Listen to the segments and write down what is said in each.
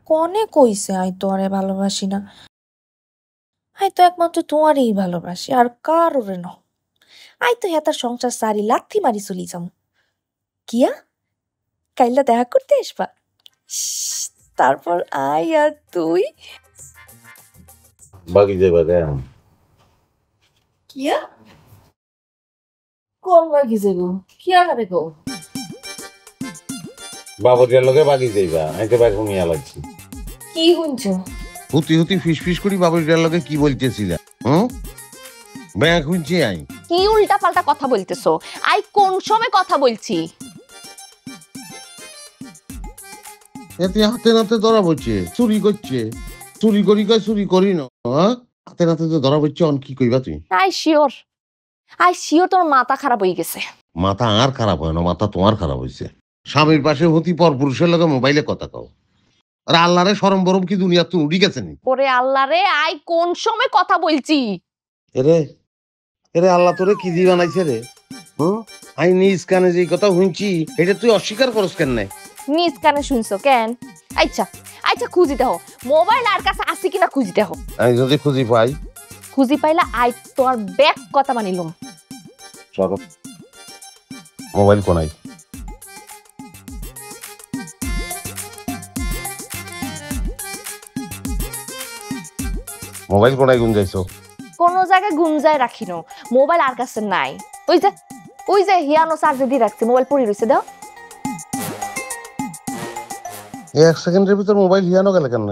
কনে কইছে আই তোরে ভালোবাসি না? আই তো একমাত্র তোমারই ভালোবাসি, আর কারোরে ন। আই তো হেতার সংসার সারি লাথি মারি চলি যাম। কিয়া কাইলা দেখা করতে আসবা? তারপর আই আর তুই বাকি যাবে কেন? কিয়া কোন বাকি যাবো? কিয়া করে গো? বাবুরিয়ার লগে বাকি যাইবা, আমি তো ব্যাগ ঘুমিয়ে লাগছি। কি শুনছো? হুতি হুতি ফিস করি বাবুরিয়ার লগে কি বলতেছিলা? ব্যাগ শুনছি আই। কি উল্টা পাল্টা কথা বলতেছো? আই কোন সময় কথা বলছি? এতে হাতে নাতে ধরা পড়ছে, চুরি করছে। চুরি করি কয় চুরি করি না, হাতে নাতে তো ধরা পড়ছে। অন কি কইবা তুই? আই শিওর তোর মাথা খারাপ হয়ে গেছে। মাথা আর খারাপ হয় না, মাথা তোমার খারাপ হয়েছে। স্বামীর পাশে হতি পর পুরুষের লগে মোবাইলে কথা কও। আর আল্লাহরে শরম বরম কি দুনিয়া তুই উড়ি গেছে নি? ওরে আল্লাহ রে, আই কোন সময় কথা বলছি? এরে এরে আল্লাহ তোরে কি দি বানাইছে রে? আই নিজ কানে যে কথা শুনছি এটা তুই অস্বীকার করস কেন? নাই নিজ কানে শুনছো কেন? আচ্ছা আচ্ছা খুঁজি দেখো, মোবাইল আর কাছে আছে কিনা খুঁজি দেখো। আমি যদি খুঁজি পাই, খুঁজি পাইলা আই তোমার ব্যাগ কথা মানিলাম। চলো মোবাইল কোনাই। মোবাইল কোনায় গুন যাইছো? কোন জায়গায় গুঞ্জায় রাখিনো, মোবাইল আর কাছে নাই। ওই যে হিয়ানো চার্জে দিয়ে রাখছে, মোবাইল পড়ে রয়েছে দাও। এই 1 সেকেন্ডের ভিতর মোবাইল হিয়ানো গেল কেন?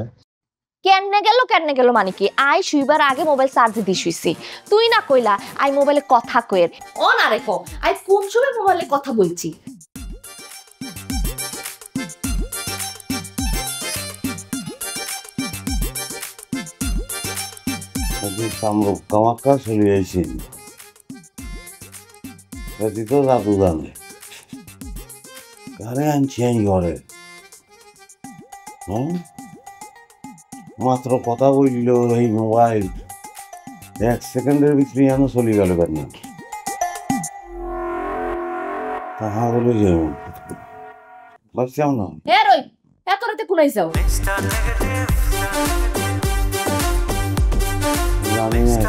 কেন গেল মানে কি? আই শুইবার আগে মোবাইল চার্জে দিয়ে শুইছি। তুই না কইলা আই মোবাইলে কথা কয়ের। ও না রেখো, আই কোন সময় মোবাইলে কথা বলছি? কামরূপ কামাখ্যা চলে আইছি, সেটি তো জাদু জানে। কারে আনছি আমি ঘরে? মাত্র কথা বলল এই মোবাইল 1 সেকেন্ডের ভিতরে যেন চলে গেল কেন? তাহা বলে যে বাচ্চাও না। এত রাতে কোনাই যাও? জানি না।